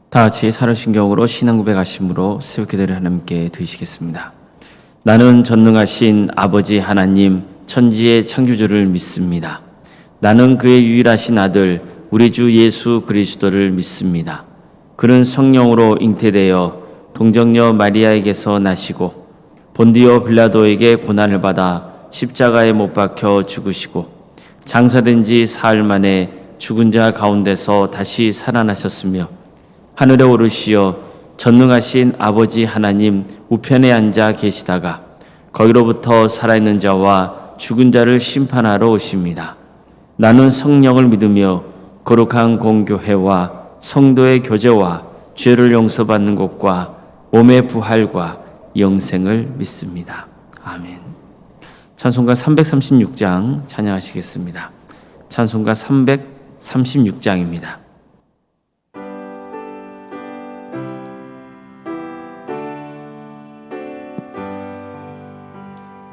다 같이 사도신경으로 신앙 고백하심으로 새벽기도를 하나님께 드리시겠습니다. 나는 전능하신 아버지 하나님 천지의 창조주를 믿습니다. 나는 그의 유일하신 아들 우리 주 예수 그리스도를 믿습니다. 그는 성령으로 잉태되어 동정녀 마리아에게서 나시고 본디오 빌라도에게 고난을 받아 십자가에 못 박혀 죽으시고 장사된 지 사흘 만에 죽은 자 가운데서 다시 살아나셨으며 하늘에 오르시어 전능하신 아버지 하나님 우편에 앉아 계시다가 거기로부터 살아있는 자와 죽은 자를 심판하러 오십니다. 나는 성령을 믿으며 거룩한 공교회와 성도의 교제와 죄를 용서받는 것과 몸의 부활과 영생을 믿습니다. 아멘. 찬송가 336장 찬양하시겠습니다. 찬송가 336장입니다.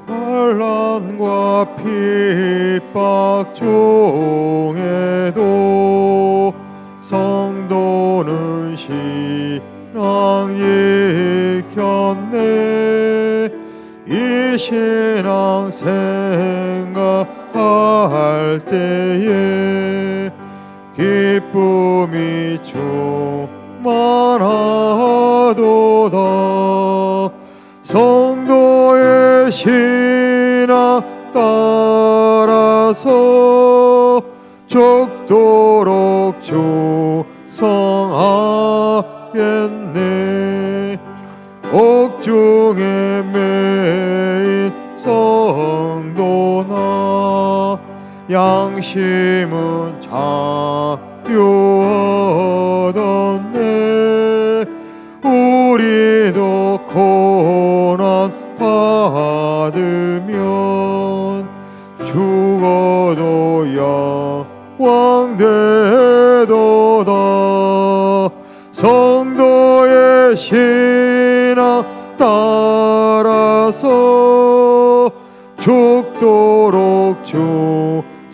환난과 핍박 중에도 성도는 신앙 익혔네. 이 신앙 생각할 때에 기쁨이 충만하도다. 성도의 신앙 따라서 죽도록 충성하겠네. 옥중에 매인 성도나 양심은 자유하던네. 우리도 고난 받으면 죽어도 영광 되도다. 성도의 신앙 따라서 죽도록 충성하겠네.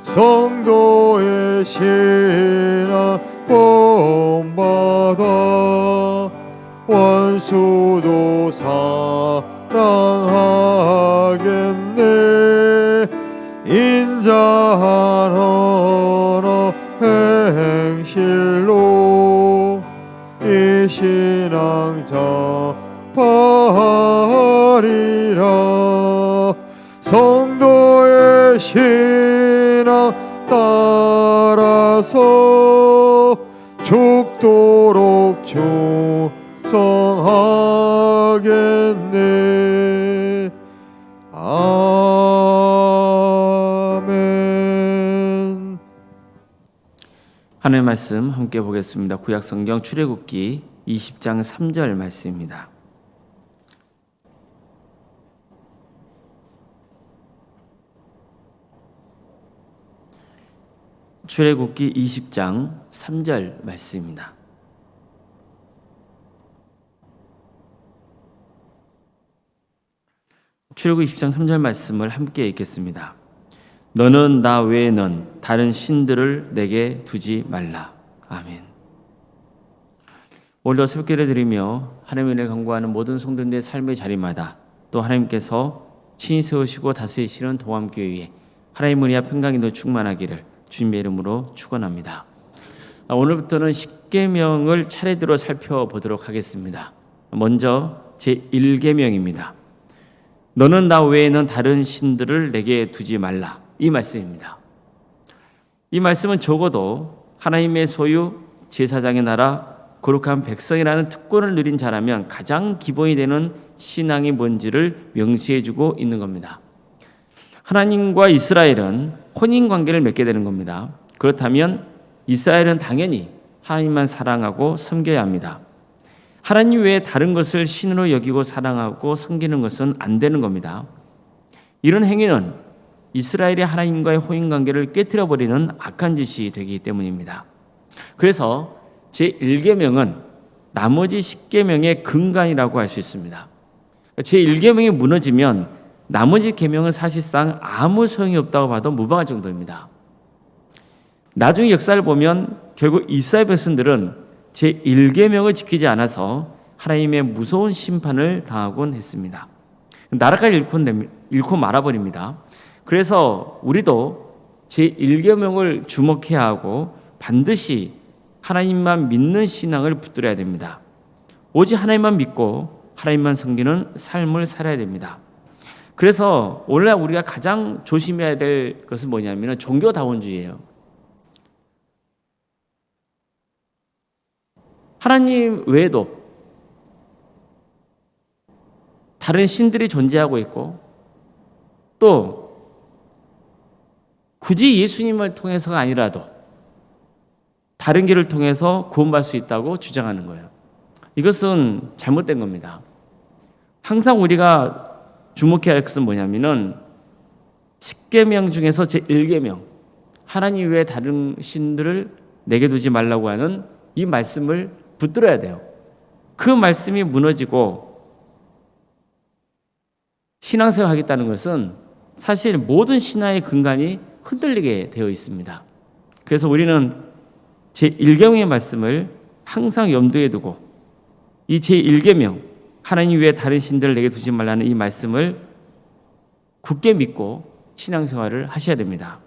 성도의 신앙 본받아 원수도 사랑하겠네. 인자한 언어 행실로 이 신앙 전파하리라. 성도의 신앙 따라서 죽도록 충성하겠네. 아멘. 하나님의 말씀 함께 보겠습니다. 구약성경 출애굽기 20장 3절 말씀입니다. 출애굽기 20장 3절 말씀입니다. 출애굽기 20장 3절 말씀을 함께 읽겠습니다. 너는 나 외에는 다른 신들을 내게 두지 말라. 아멘. 오늘도 새벽기를 드리며 하나님의 은혜를 간구하는 모든 성도들의 삶의 자리마다 또 하나님께서 친히 세우시고 다스리시는 동암교회에 하나님의 은혜와 평강이 더 충만하기를 주님의 이름으로 축원합니다. 오늘부터는 십계명을 차례대로 살펴보도록 하겠습니다. 먼저 제1계명입니다. 너는 나 외에는 다른 신들을 내게 두지 말라. 이 말씀입니다. 이 말씀은 적어도 하나님의 소유, 제사장의 나라, 거룩한 백성이라는 특권을 누린 자라면 가장 기본이 되는 신앙이 뭔지를 명시해주고 있는 겁니다. 하나님과 이스라엘은 혼인관계를 맺게 되는 겁니다. 그렇다면 이스라엘은 당연히 하나님만 사랑하고 섬겨야 합니다. 하나님 외에 다른 것을 신으로 여기고 사랑하고 섬기는 것은 안 되는 겁니다. 이런 행위는 이스라엘이 하나님과의 혼인관계를 깨뜨려버리는 악한 짓이 되기 때문입니다. 그래서 제1계명은 나머지 10계명의 근간이라고 할 수 있습니다. 제1계명이 무너지면 나머지 계명은 사실상 아무 소용이 없다고 봐도 무방할 정도입니다. 나중에 역사를 보면 결국 이스라엘 백성들은 제1계명을 지키지 않아서 하나님의 무서운 심판을 당하곤 했습니다. 나라까지 잃고 말아버립니다. 그래서 우리도 제1계명을 주목해야 하고 반드시 하나님만 믿는 신앙을 붙들어야 됩니다. 오직 하나님만 믿고 하나님만 섬기는 삶을 살아야 됩니다. 그래서 오늘날 우리가 가장 조심해야 될 것은 뭐냐면 종교다원주의예요. 하나님 외에도 다른 신들이 존재하고 있고 또 굳이 예수님을 통해서가 아니라도 다른 길을 통해서 구원받을 수 있다고 주장하는 거예요. 이것은 잘못된 겁니다. 항상 우리가 주목해야 할 것은 뭐냐면은 10계명 중에서 제1계명 하나님 외에 다른 신들을 내게 두지 말라고 하는 이 말씀을 붙들어야 돼요. 그 말씀이 무너지고 신앙생활 하겠다는 것은 사실 모든 신앙의 근간이 흔들리게 되어 있습니다. 그래서 우리는 제1계명의 말씀을 항상 염두에 두고 이 제1계명 하나님 외에 다른 신들을 내게 두지 말라는 이 말씀을 굳게 믿고 신앙생활을 하셔야 됩니다.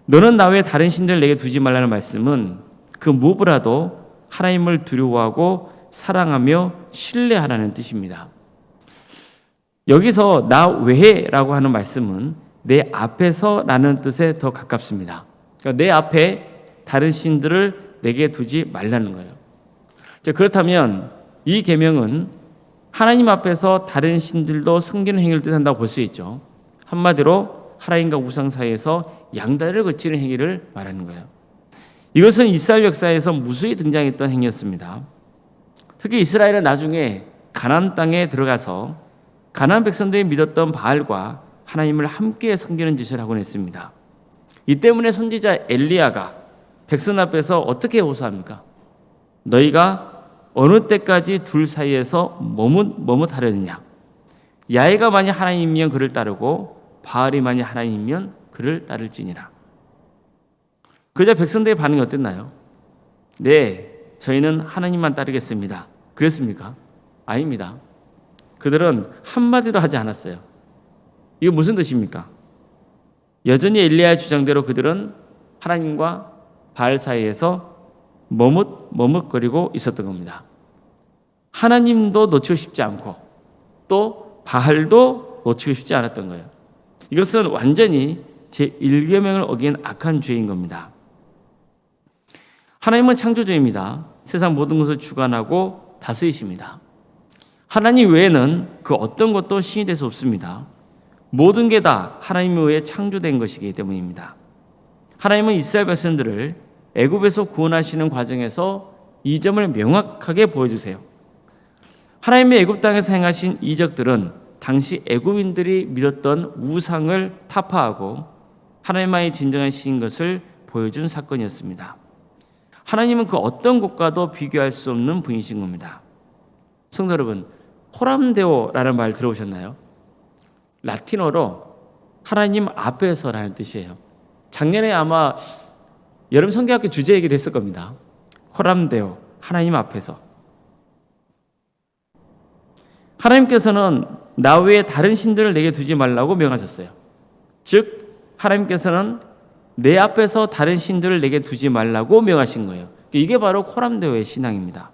너는 나 외에 다른 신들을 내게 두지 말라는 말씀은 그 무엇보다도 하나님을 두려워하고 사랑하며 신뢰하라는 뜻입니다. 여기서 나 외에라고 하는 말씀은 내 앞에서라는 뜻에 더 가깝습니다. 그러니까 내 앞에 다른 신들을 내게 두지 말라는 거예요. 그렇다면 이 계명은 하나님 앞에서 다른 신들도 섬기는 행위를 뜻한다고 볼 수 있죠. 한마디로 하나님과 우상 사이에서 양다리를 거치는 행위를 말하는 거예요. 이것은 이스라엘 역사에서 무수히 등장했던 행위였습니다. 특히 이스라엘은 나중에 가나안 땅에 들어가서 가나안 백성들이 믿었던 바알과 하나님을 함께 섬기는 짓을 하곤 했습니다. 이 때문에 선지자 엘리야가 백성 앞에서 어떻게 호소합니까? 너희가 어느 때까지 둘 사이에서 머뭇하려느냐? 야훼가 만약 하나님이면 그를 따르고 바알이 만약 하나님이면 그를 따를지니라. 그러자 백성들의 반응이 어땠나요? 네, 저희는 하나님만 따르겠습니다. 그랬습니까? 아닙니다. 그들은 한마디도 하지 않았어요. 이거 무슨 뜻입니까? 여전히 엘리야의 주장대로 그들은 하나님과 바알 사이에서 머뭇거리고 있었던 겁니다. 하나님도 놓치고 싶지 않고 또 바알도 놓치고 싶지 않았던 거예요. 이것은 완전히 제1계명을 어긴 악한 죄인 겁니다. 하나님은 창조주입니다. 세상 모든 것을 주관하고 다스리십니다. 하나님 외에는 그 어떤 것도 신이 될 수 없습니다. 모든 게 다 하나님 외에 창조된 것이기 때문입니다. 하나님은 이스라엘 백성들을 애굽에서 구원하시는 과정에서 이 점을 명확하게 보여주세요. 하나님의 애굽 땅에서 행하신 이적들은 당시 애굽인들이 믿었던 우상을 타파하고 하나님만이 진정한 신인 것을 보여준 사건이었습니다. 하나님은 그 어떤 것과도 비교할 수 없는 분이신 겁니다. 성도 여러분, 코람데오라는 말 들어보셨나요? 라틴어로 하나님 앞에서라는 뜻이에요. 작년에 아마 여름 성경학교 주제 얘기도 했을 겁니다. 코람데오, 하나님 앞에서. 하나님께서는 나 외에 다른 신들을 내게 두지 말라고 명하셨어요. 즉 하나님께서는 내 앞에서 다른 신들을 내게 두지 말라고 명하신 거예요. 이게 바로 코람데오의 신앙입니다.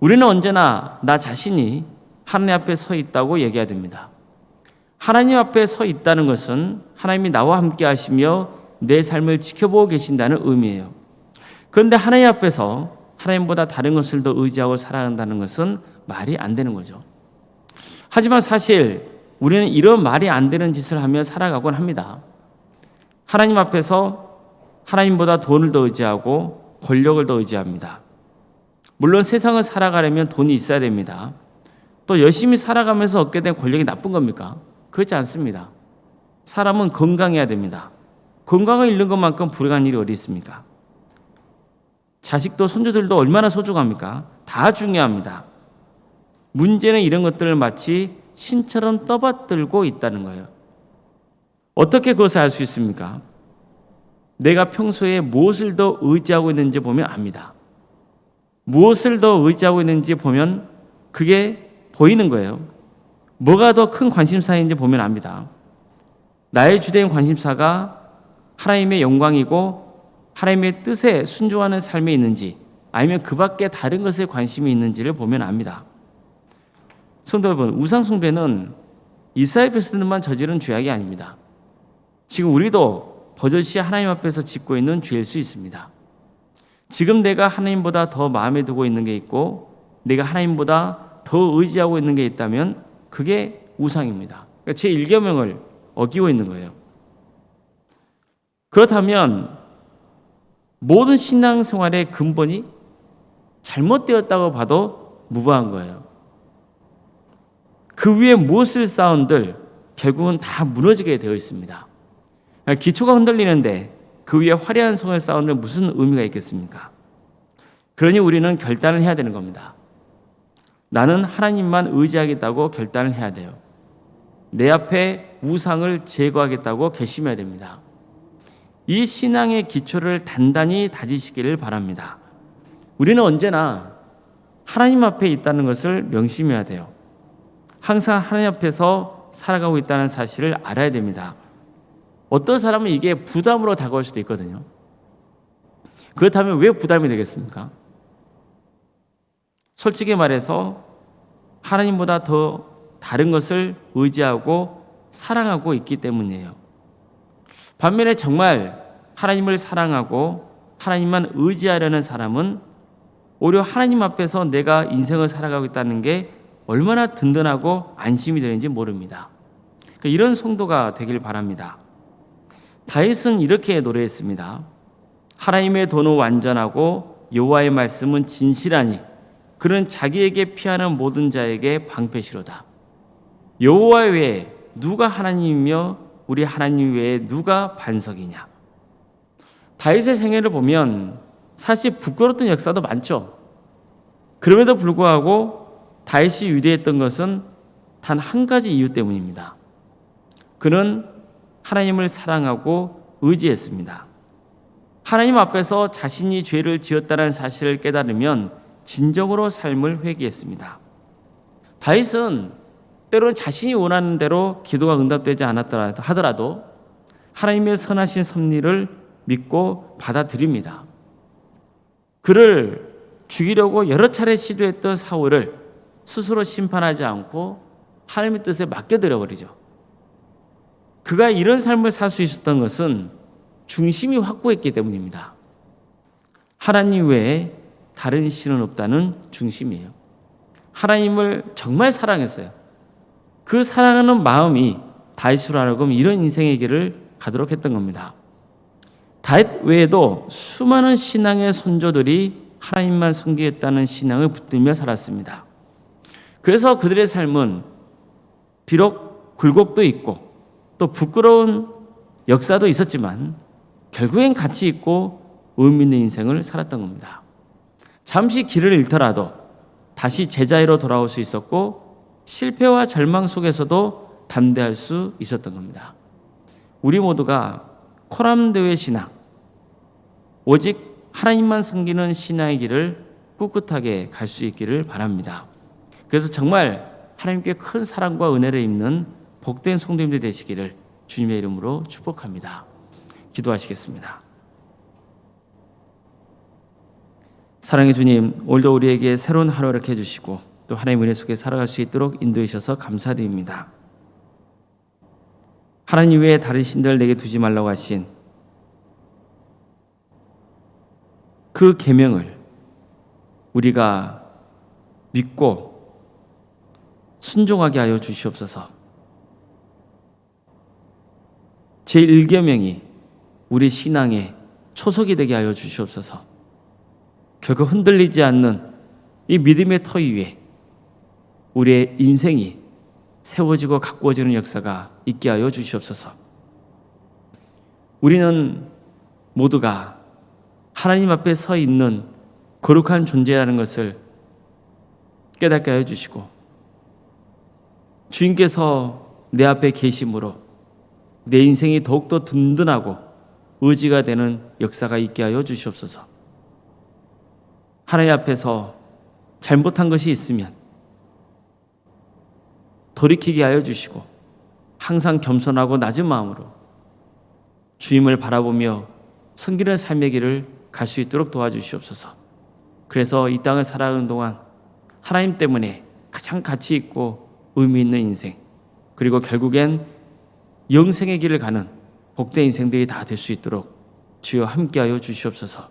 우리는 언제나 나 자신이 하나님 앞에 서 있다고 얘기해야 됩니다. 하나님 앞에 서 있다는 것은 하나님이 나와 함께 하시며 내 삶을 지켜보고 계신다는 의미예요. 그런데 하나님 앞에서 하나님보다 다른 것을 더 의지하고 살아간다는 것은 말이 안 되는 거죠. 하지만 사실 우리는 이런 말이 안 되는 짓을 하며 살아가곤 합니다. 하나님 앞에서 하나님보다 돈을 더 의지하고 권력을 더 의지합니다. 물론 세상을 살아가려면 돈이 있어야 됩니다. 또 열심히 살아가면서 얻게 된 권력이 나쁜 겁니까? 그렇지 않습니다. 사람은 건강해야 됩니다. 건강을 잃는 것만큼 불행한 일이 어디 있습니까? 자식도 손주들도 얼마나 소중합니까? 다 중요합니다. 문제는 이런 것들을 마치 신처럼 떠받들고 있다는 거예요. 어떻게 그것을 알 수 있습니까? 내가 평소에 무엇을 더 의지하고 있는지 보면 압니다. 무엇을 더 의지하고 있는지 보면 그게 보이는 거예요. 뭐가 더 큰 관심사인지 보면 압니다. 나의 주된 관심사가 하나님의 영광이고 하나님의 뜻에 순종하는 삶이 있는지, 아니면 그 밖에 다른 것에 관심이 있는지를 보면 압니다. 성도 여러분, 우상 숭배는 이스라엘 백성들만 저지른 죄악이 아닙니다. 지금 우리도 버젓이 하나님 앞에서 짓고 있는 죄일 수 있습니다. 지금 내가 하나님보다 더 마음에 두고 있는 게 있고 내가 하나님보다 더 의지하고 있는 게 있다면 그게 우상입니다. 그러니까 제 1계명을 어기고 있는 거예요. 그렇다면 모든 신앙생활의 근본이 잘못되었다고 봐도 무방한 거예요. 그 위에 무엇을 쌓은들 결국은 다 무너지게 되어 있습니다. 기초가 흔들리는데 그 위에 화려한 성을 쌓은들 무슨 의미가 있겠습니까? 그러니 우리는 결단을 해야 되는 겁니다. 나는 하나님만 의지하겠다고 결단을 해야 돼요. 내 앞에 우상을 제거하겠다고 결심해야 됩니다. 이 신앙의 기초를 단단히 다지시기를 바랍니다. 우리는 언제나 하나님 앞에 있다는 것을 명심해야 돼요. 항상 하나님 앞에서 살아가고 있다는 사실을 알아야 됩니다. 어떤 사람은 이게 부담으로 다가올 수도 있거든요. 그렇다면 왜 부담이 되겠습니까? 솔직히 말해서 하나님보다 더 다른 것을 의지하고 사랑하고 있기 때문이에요. 반면에 정말 하나님을 사랑하고 하나님만 의지하려는 사람은 오히려 하나님 앞에서 내가 인생을 살아가고 있다는 게 얼마나 든든하고 안심이 되는지 모릅니다. 그러니까 이런 성도가 되길 바랍니다. 다윗은 이렇게 노래했습니다. 하나님의 도는 완전하고 여호와의 말씀은 진실하니 그는 자기에게 피하는 모든 자에게 방패시로다. 여호와 외에 누가 하나님이며 우리 하나님 외에 누가 반석이냐. 다윗의 생애를 보면 사실 부끄러웠던 역사도 많죠. 그럼에도 불구하고 다윗이 위대했던 것은 단 한 가지 이유 때문입니다. 그는 하나님을 사랑하고 의지했습니다. 하나님 앞에서 자신이 죄를 지었다는 사실을 깨달으면 진정으로 삶을 회개했습니다. 다윗은 때로는 자신이 원하는 대로 기도가 응답되지 않았다 하더라도 하나님의 선하신 섭리를 믿고 받아들입니다. 그를 죽이려고 여러 차례 시도했던 사울을 스스로 심판하지 않고 하나님의 뜻에 맡겨드려 버리죠. 그가 이런 삶을 살 수 있었던 것은 중심이 확고했기 때문입니다. 하나님 외에 다른 신은 없다는 중심이에요. 하나님을 정말 사랑했어요. 그 사랑하는 마음이 다윗으로 하여금 이런 인생의 길을 가도록 했던 겁니다. 다윗 외에도 수많은 신앙의 선조들이 하나님만 섬기겠다는 신앙을 붙들며 살았습니다. 그래서 그들의 삶은 비록 굴곡도 있고 또 부끄러운 역사도 있었지만 결국엔 가치 있고 의미 있는 인생을 살았던 겁니다. 잠시 길을 잃더라도 다시 제자리로 돌아올 수 있었고 실패와 절망 속에서도 담대할 수 있었던 겁니다. 우리 모두가 코람드의 신앙, 오직 하나님만 섬기는 신앙의 길을 꿋꿋하게 갈 수 있기를 바랍니다. 그래서 정말 하나님께 큰 사랑과 은혜를 입는 복된 성도님들 되시기를 주님의 이름으로 축복합니다. 기도하시겠습니다. 사랑의 주님, 오늘도 우리에게 새로운 하루 이렇게 해주시고 또 하나님의 은혜 속에 살아갈 수 있도록 인도해 주셔서 감사드립니다. 하나님 외에 다른 신들 내게 두지 말라고 하신 그 계명을 우리가 믿고 순종하게 하여 주시옵소서. 제1계명이 우리 신앙의 초석이 되게 하여 주시옵소서. 결국 흔들리지 않는 이 믿음의 터 위에 우리의 인생이 세워지고 가꾸어지는 역사가 있게 하여 주시옵소서. 우리는 모두가 하나님 앞에 서 있는 거룩한 존재라는 것을 깨닫게 하여 주시고 주님께서 내 앞에 계심으로 내 인생이 더욱더 든든하고 의지가 되는 역사가 있게 하여 주시옵소서. 하나님 앞에서 잘못한 것이 있으면 돌이키게 하여 주시고 항상 겸손하고 낮은 마음으로 주님을 바라보며 섬기는 삶의 길을 갈 수 있도록 도와주시옵소서. 그래서 이 땅을 살아가는 동안 하나님 때문에 가장 가치 있고 의미 있는 인생, 그리고 결국엔 영생의 길을 가는 복된 인생들이 다 될 수 있도록 주여 함께하여 주시옵소서.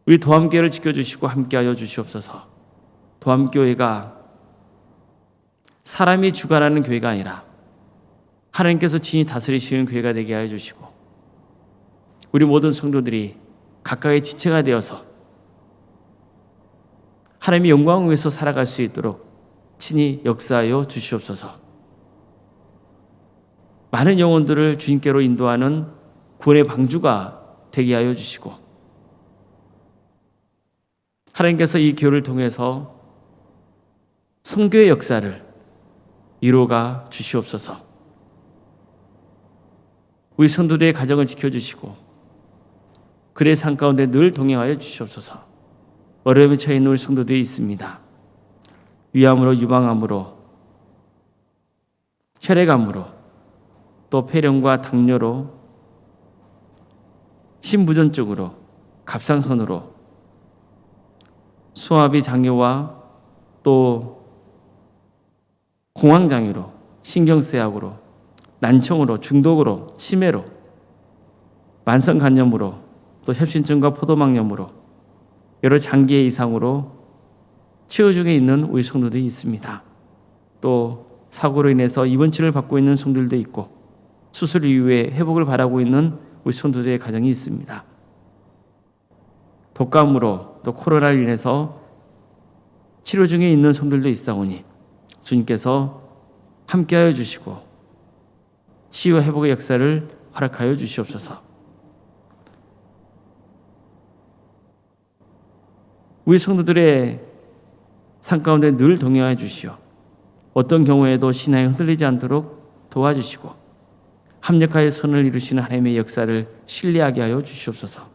우리 도함교회를 지켜주시고 함께하여 주시옵소서. 도함교회가 사람이 주관하는 교회가 아니라 하나님께서 친히 다스리시는 교회가 되게 하여 주시고, 우리 모든 성도들이 각각의 지체가 되어서 하나님의 영광을 위해서 살아갈 수 있도록 친히 역사하여 주시옵소서. 많은 영혼들을 주님께로 인도하는 구원의 방주가 되게 하여 주시고, 하나님께서 이 교회를 통해서 선교의 역사를 이루어가 주시옵소서. 우리 성도들의 가정을 지켜주시고 그의 삶 가운데 늘 동행하여 주시옵소서. 어려움에 처해 있는 우리 성도들이 있습니다. 위암으로, 유방암으로, 혈액암으로, 또 폐렴과 당뇨로, 심부전증으로, 갑상선으로, 소화비 장애와 또 공황장애로, 신경쇠약으로, 난청으로, 중독으로, 치매로, 만성간염으로, 또 협신증과 포도막염으로, 여러 장기의 이상으로 치유 중에 있는 우리 성도들이 있습니다. 또 사고로 인해서 입원치료를 받고 있는 성도들도 있고 수술 이후에 회복을 바라고 있는 우리 성도들의 가정이 있습니다. 독감으로 또 코로나로 인해서 치료 중에 있는 성도들도 있사오니 주님께서 함께하여 주시고 치유와 회복의 역사를 허락하여 주시옵소서. 우리 성도들의 삶 가운데 늘 동행하여 주시어 어떤 경우에도 신앙이 흔들리지 않도록 도와주시고 합력하여 선을 이루시는 하나님의 역사를 신뢰하게 하여 주시옵소서.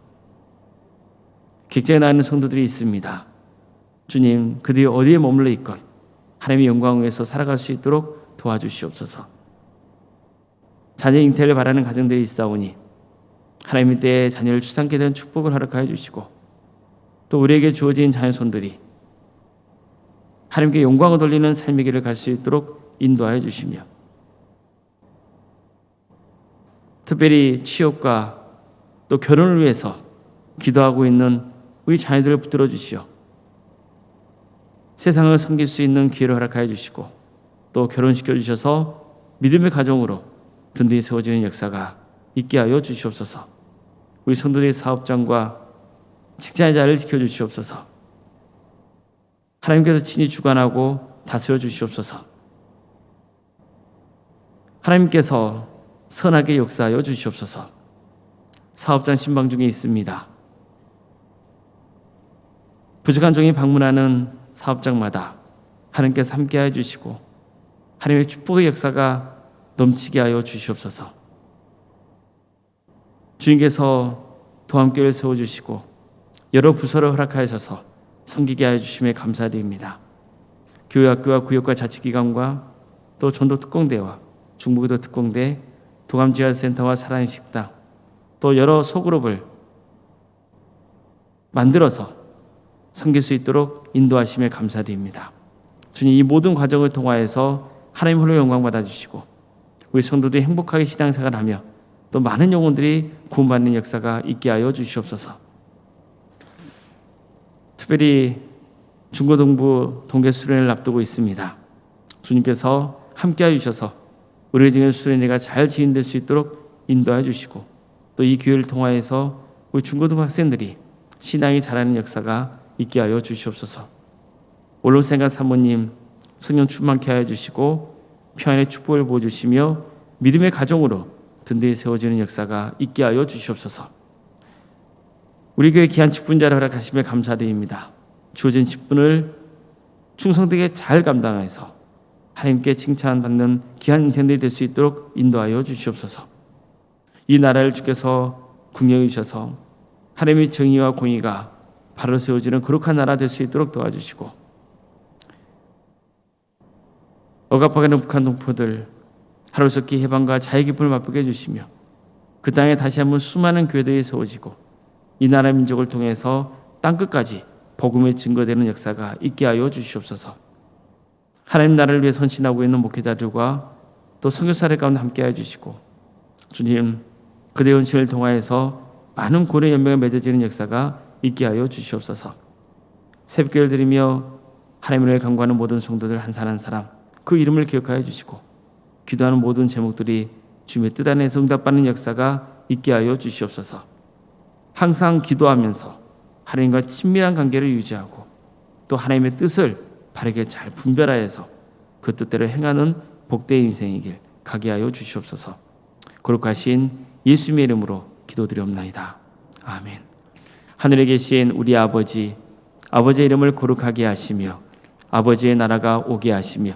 객장에 나가는 성도들이 있습니다. 주님, 그들이 어디에 머물러 있건 하나님의 영광을 위해서 살아갈 수 있도록 도와주시옵소서. 자녀 잉태를 바라는 가정들이 있사오니 하나님의 때에 자녀를 출산케 된 축복을 허락하여 주시고, 또 우리에게 주어진 자녀손들이 하나님께 영광을 돌리는 삶의 길을 갈 수 있도록 인도하여 주시며, 특별히 취업과 또 결혼을 위해서 기도하고 있는 우리 자녀들을 붙들어 주시어 세상을 섬길 수 있는 기회를 허락하여 주시고, 또 결혼시켜 주셔서 믿음의 가정으로 든든히 세워지는 역사가 있게 하여 주시옵소서. 우리 성도들의 사업장과 직장의 자리를 지켜주시옵소서. 하나님께서 친히 주관하고 다스려 주시옵소서. 하나님께서 선하게 역사하여 주시옵소서. 사업장 신방 중에 있습니다. 부족한 종이 방문하는 사업장마다 하나님께서 함께하여 주시고 하나님의 축복의 역사가 넘치게 하여 주시옵소서. 주님께서 도함교회를 세워주시고 여러 부서를 허락하셔서 섬기게 하여 주심에 감사드립니다. 교회학교와 구역과 자치기관과 또 전도 특공대와 중부기도 특공대, 도감지하센터와 사랑의 식당, 또 여러 소그룹을 만들어서 섬길 수 있도록 인도하심에 감사드립니다. 주님, 이 모든 과정을 통하여서 하나님 홀로 영광 받아주시고 우리 성도들이 행복하게 신앙생활하며 또 많은 영혼들이 구원받는 역사가 있게 하여 주시옵소서. 특별히 중고등부 동계 수련회를 앞두고 있습니다. 주님께서 함께하여 주셔서 의료진의 수련회가 잘 진행될 수 있도록 인도하여 주시고, 또 이 기회를 통하여서 우리 중고등부 학생들이 신앙이 자라는 역사가 있게 하여 주시옵소서. 올로생각 사모님 성령 충만케 하여 주시고 평안의 축복을 부어주시며 믿음의 가정으로 든든히 세워지는 역사가 있게 하여 주시옵소서. 우리 교회 귀한 직분자를 허락하심에 감사드립니다. 주어진 직분을 충성되게 잘 감당해서 하나님께 칭찬받는 귀한 인생들이 될 수 있도록 인도하여 주시옵소서. 이 나라를 주께서 긍휼히 주셔서 하나님의 정의와 공의가 바로 세워지는 거룩한 나라 될 수 있도록 도와주시고, 억압하는 북한 동포들 하루속히 해방과 자유 기쁨을 맛보게 해주시며, 그 땅에 다시 한번 수많은 교회들이 세워지고 이 나라 민족을 통해서 땅끝까지 복음의 증거되는 역사가 있게 하여 주시옵소서. 하나님 나라를 위해 헌신하고 있는 목회자들과 또 선교사들 가운데 함께해 주시고, 주님, 그들의 헌신을 통하여서 많은 고래 연맹에 맺어지는 역사가 있게 하여 주시옵소서. 새벽기도를 드리며 하나님을 간구하는 모든 성도들 한 사람 한 사람 그 이름을 기억하여 주시고, 기도하는 모든 제목들이 주님의 뜻 안에서 응답받는 역사가 있게 하여 주시옵소서. 항상 기도하면서 하나님과 친밀한 관계를 유지하고 또 하나님의 뜻을 바르게 잘 분별하여서 그 뜻대로 행하는 복된 인생이길 가게 하여 주시옵소서. 거룩하신 예수님의 이름으로 기도드리옵나이다. 아멘. 하늘에 계신 우리 아버지, 아버지의 이름을 거룩하게 하시며 아버지의 나라가 오게 하시며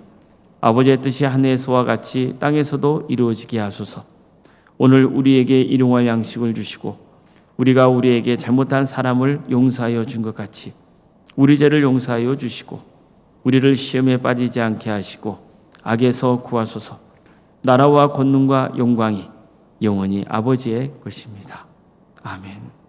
아버지의 뜻이 하늘에서와 같이 땅에서도 이루어지게 하소서. 오늘 우리에게 일용할 양식을 주시고 우리가 우리에게 잘못한 사람을 용서하여 준 것 같이 우리 죄를 용서하여 주시고 우리를 시험에 빠지지 않게 하시고 악에서 구하소서. 나라와 권능과 영광이 영원히 아버지의 것입니다. 아멘.